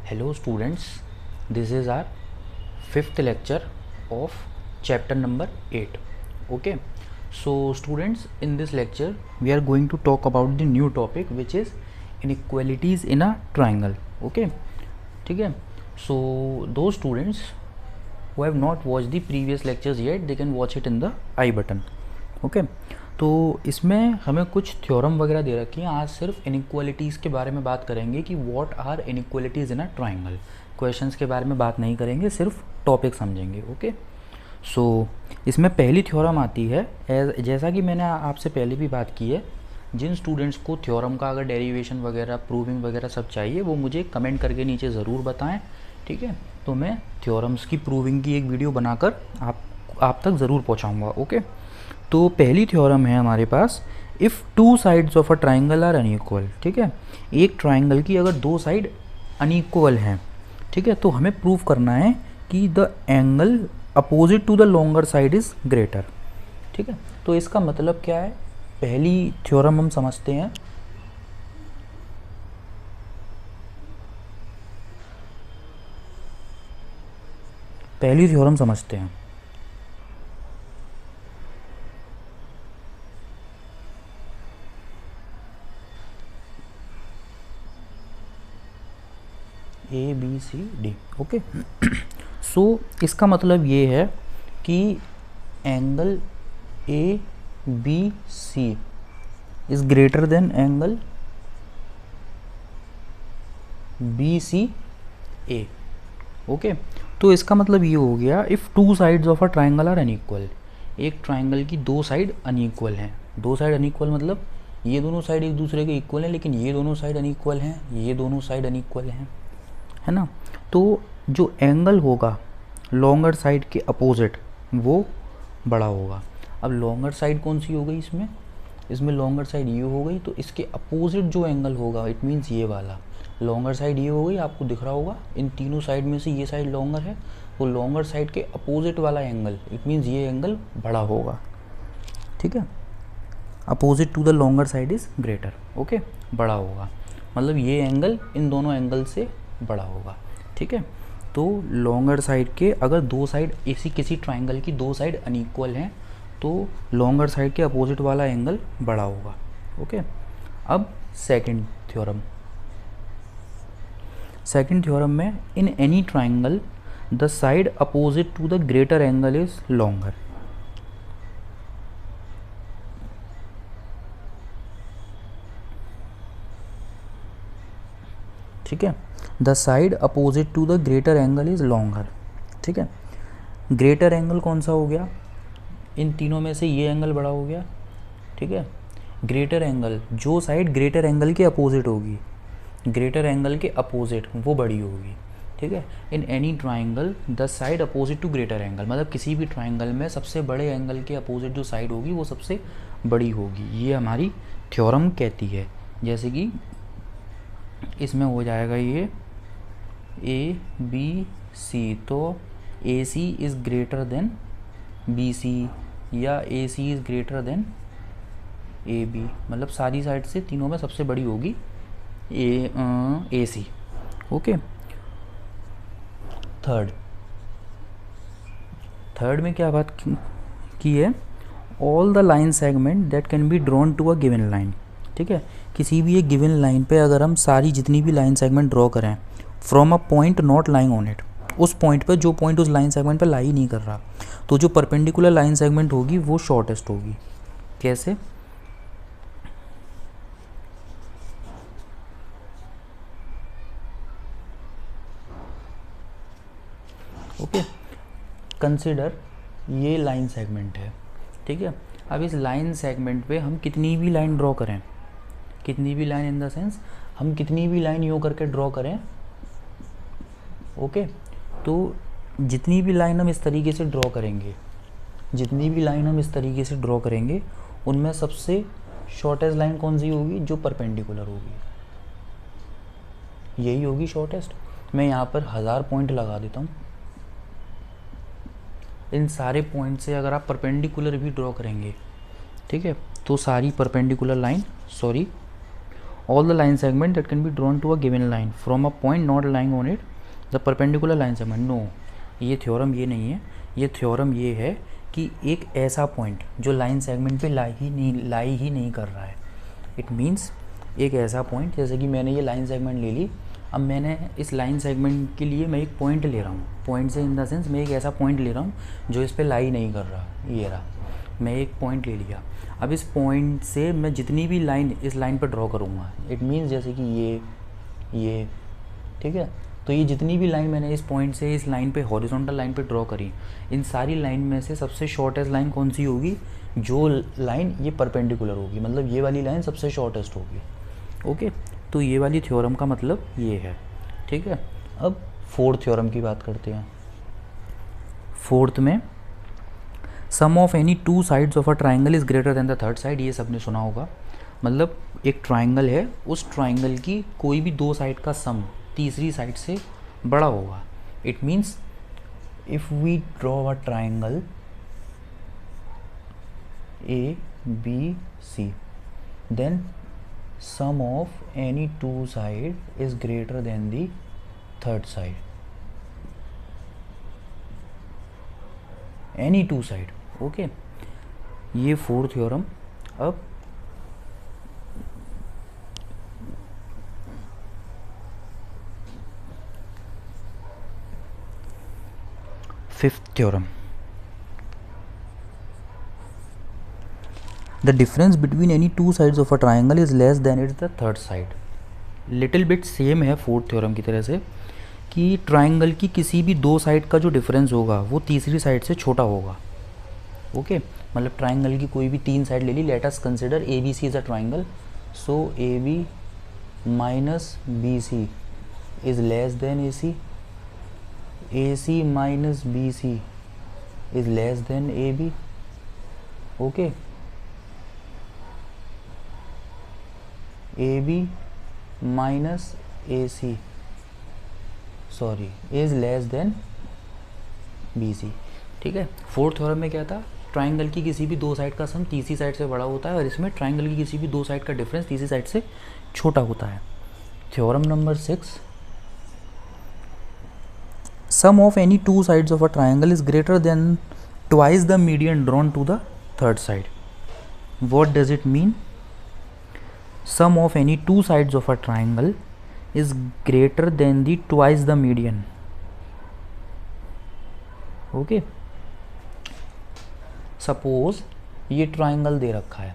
Hello students, this is our fifth lecture of chapter number 8. Okay, so students, in this lecture we are going to talk about the new topic which is inequalities in a triangle. Okay, ठीक है. So those students who have not watched the previous lectures yet, they can watch it in the I button. Okay, तो इसमें हमें कुछ theorem वगैरह दे रखी हैं. आज सिर्फ इनइक्वालिटीज़ के बारे में बात करेंगे कि what are inequalities in a triangle. Questions के बारे में बात नहीं करेंगे, सिर्फ टॉपिक समझेंगे. ओके, सो इसमें पहली थ्योरम आती है. जैसा कि मैंने आपसे पहले भी बात की है, जिन स्टूडेंट्स को थ्योरम का अगर डेरिवेशन वगैरह, प्रूविंग वगैरह सब चाहिए, वो मुझे कमेंट करके नीचे ज़रूर बताएं. ठीक है, तो मैं थ्योरम्स की प्रूविंग की एक वीडियो बनाकर आप तक ज़रूर पहुँचाऊँगा. ओके, तो पहली थ्योरम है हमारे पास, if two sides of a triangle are unequal. ठीक है, एक ट्राइंगल की अगर दो साइड अनइक्वल हैं, ठीक है, तो हमें प्रूव करना है कि the angle opposite to the longer side is greater. ठीक है, तो इसका मतलब क्या है, पहली थ्योरम हम समझते हैं. पहली थ्योरम समझते हैं. A B C D. Okay, so इसका मतलब ये है कि angle A B C is greater than angle B C A. Okay, तो इसका मतलब ये हो गया, if two sides of a triangle are unequal. एक ट्राइंगल की दो साइड अनइक्वल हैं. दो साइड अनइक्वल मतलब ये दोनों साइड एक दूसरे के इक्वल हैं, लेकिन ये दोनों साइड अनइक्वल हैं, ये दोनों साइड अनइक्वल हैं, है ना. तो जो एंगल होगा लॉन्गर साइड के अपोजिट, वो बड़ा होगा. अब लॉन्गर साइड कौन सी हो गई इसमें लॉन्गर साइड ये हो गई, तो इसके अपोजिट जो एंगल होगा, इट मीन्स ये वाला. लॉन्गर साइड ये हो गई, आपको दिख रहा होगा इन तीनों साइड में से ये साइड लॉन्गर है, तो लॉन्गर साइड के अपोजिट वाला एंगल, इट मीन्स ये एंगल बड़ा होगा. ठीक है, opposite to the longer side is greater. Okay, बड़ा होगा मतलब ये एंगल इन दोनों एंगल से बड़ा होगा. ठीक है, तो लॉन्गर साइड के अगर दो साइड ऐसी किसी ट्राइंगल की दो साइड अनइक्वल हैं, तो लॉन्गर साइड के अपोजिट वाला एंगल बड़ा होगा. ओके, अब सेकंड थ्योरम में, in any triangle the side opposite to the greater angle is longer. ठीक है, the side opposite to the greater angle is longer. ठीक है, ग्रेटर एंगल कौन सा हो गया, इन तीनों में से ये एंगल बड़ा हो गया. ठीक है, ग्रेटर एंगल, जो साइड ग्रेटर एंगल के अपोजिट होगी, ग्रेटर एंगल के अपोजिट वो बड़ी होगी. ठीक है, in any triangle the side opposite to greater angle, मतलब किसी भी ट्राइंगल में सबसे बड़े एंगल के अपोजिट जो साइड होगी वो सबसे बड़ी होगी. ये हमारी थ्योरम कहती है. जैसे कि इसमें हो जाएगा ये ए बी सी, तो A C is greater than B C, या A C is greater than A B, मतलब सारी साइड से तीनों में सबसे बड़ी होगी ए सी. ओके, थर्ड में क्या बात की है, all the line segment that can be drawn to a given line. ठीक है, किसी भी एक गिवन लाइन पे अगर हम सारी जितनी भी लाइन सेगमेंट ड्रॉ करें from a point not lying on it, उस पॉइंट पे जो पॉइंट उस लाइन सेगमेंट पे लाई नहीं कर रहा, तो जो परपेंडिकुलर लाइन सेगमेंट होगी वो शॉर्टेस्ट होगी. कैसे, ओके, कंसिडर ये लाइन सेगमेंट है. ठीक है, अब इस लाइन सेगमेंट पे हम कितनी भी लाइन ड्रॉ करें, कितनी भी लाइन इन द सेंस हम कितनी भी लाइन यूँ करके ड्रॉ करें, ओके, तो जितनी भी लाइन हम इस तरीके से ड्रॉ करेंगे, उनमें सबसे शॉर्टेस्ट लाइन कौन सी होगी, जो परपेंडिकुलर होगी, यही होगी शॉर्टेस्ट. मैं यहाँ पर 1000 पॉइंट लगा देता हूँ. इन सारे पॉइंट से अगर आप परपेंडिकुलर भी ड्रॉ करेंगे, ठीक है, तो सारी perpendicular line all the line segment that can be drawn to a given line from a point not lying on it the perpendicular line segment. No, ये थ्योरम ये नहीं है, ये थ्योरम ये है कि एक ऐसा पॉइंट जो लाइन सेगमेंट पे लाई ही नहीं कर रहा है। इट मीन्स एक ऐसा पॉइंट, जैसे कि मैंने ये लाइन सेगमेंट ले ली, अब मैंने इस लाइन सेगमेंट के लिए मैं एक पॉइंट ले रहा हूँ, पॉइंट से इन द सेंस मैं एक ऐसा पॉइंट ले रहा हूँ जो इस पर लाई नहीं कर रहा, ये रहा, मैं एक पॉइंट ले लिया। अब इस पॉइंट से मैं जितनी भी लाइन इस लाइन पर ड्रॉ करूँगा, इट मीन्स जैसे कि ये ठीक है, तो ये जितनी भी लाइन मैंने इस पॉइंट से इस लाइन पे हॉरिजॉन्टल लाइन पे ड्रॉ करी, इन सारी लाइन में से सबसे शॉर्टेस्ट लाइन कौन सी होगी? जो लाइन ये परपेंडिकुलर होगी, मतलब ये वाली लाइन सबसे शॉर्टेस्ट होगी। ओके, तो ये वाली थ्योरम का मतलब ये है। ठीक है, अब फोर्थ थ्योरम की बात करते हैं। फोर्थ में sum of any two sides of a triangle is greater than the third side. ये सबने सुना होगा, मतलब एक ट्राइंगल है, उस ट्राइंगल की कोई भी दो साइड का सम तीसरी साइड से बड़ा होगा। It means if we draw a triangle A B C, then sum of any two side is greater than the third side, any two side। Okay, ये फोर्थ थ्योरम। अब fifth theorem, the difference between any two sides of a triangle is less than its the third side। Little bit same है fourth theorem की तरह से, कि triangle की किसी भी दो साइड का जो डिफरेंस होगा वो तीसरी साइड से छोटा होगा। ओके, मतलब ट्राइंगल की कोई भी तीन साइड ले ली, let us consider A B C is a triangle, so A B minus B C is less than A C minus B C is less than A B. Okay, A B minus A C is less than B C. ठीक है, fourth theorem में क्या था? Triangle की किसी भी दो side का सम तीसरी साइड से बड़ा होता है, और इसमें ट्राइंगल की किसी भी दो साइड का डिफरेंस तीसरी साइड से छोटा होता है। Theorem number 6, sum of any two sides of a triangle is greater than twice the median drawn to the third side. What does it mean? Sum of any two sides of a triangle is greater than the twice the median। Okay, suppose ये triangle दे रखा है,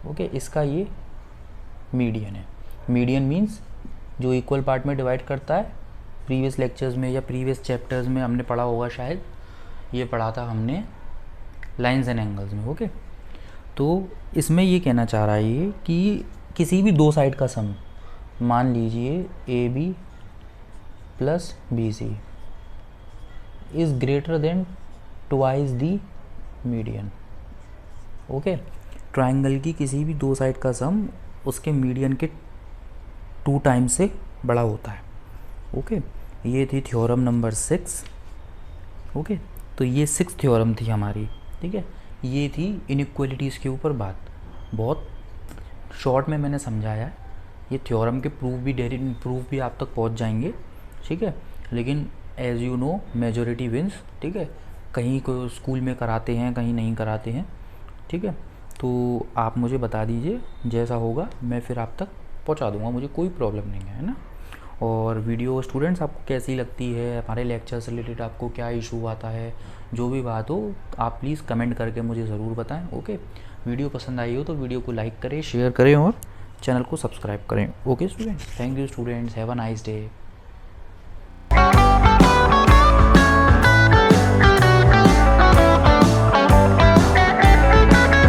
okay, इसका ये median है। Median means जो equal part में divide करता है। प्रीवियस लेक्चर्स में या प्रीवियस चैप्टर्स में हमने पढ़ा होगा, शायद ये पढ़ा था हमने लाइन्स एंड एंगल्स में। ओके, तो इसमें ये कहना चाह रहा है ये कि किसी भी दो साइड का सम, मान लीजिए A B plus B C is greater than twice the median. Okay, triangle की किसी भी दो साइड का सम उसके मीडियन के 2 टाइम्स से बड़ा होता है। ओके, ये थी थ्योरम नंबर 6। ओके, तो ये 6th थ्योरम थी हमारी। ठीक है, ये थी इनइक्वालिटीज़ के ऊपर बात, बहुत शॉर्ट में मैंने समझाया है। ये थ्योरम के प्रूफ भी आप तक पहुंच जाएंगे। ठीक है, लेकिन as you know majority wins. ठीक है, कहीं को स्कूल में कराते हैं, कहीं नहीं कराते हैं। ठीक है, तो आप मुझे बता दीजिए, जैसा होगा मैं फिर आप तक पहुंचा दूंगा, मुझे कोई प्रॉब्लम नहीं है ना। और वीडियो स्टूडेंट्स आपको कैसी लगती है, हमारे लेक्चर से रिलेटेड आपको क्या इशू आता है, जो भी बात हो आप प्लीज़ कमेंट करके मुझे ज़रूर बताएं। ओके, वीडियो पसंद आई हो तो वीडियो को लाइक करें, शेयर करें और चैनल को सब्सक्राइब करें। Okay student, thank you students, have a nice day.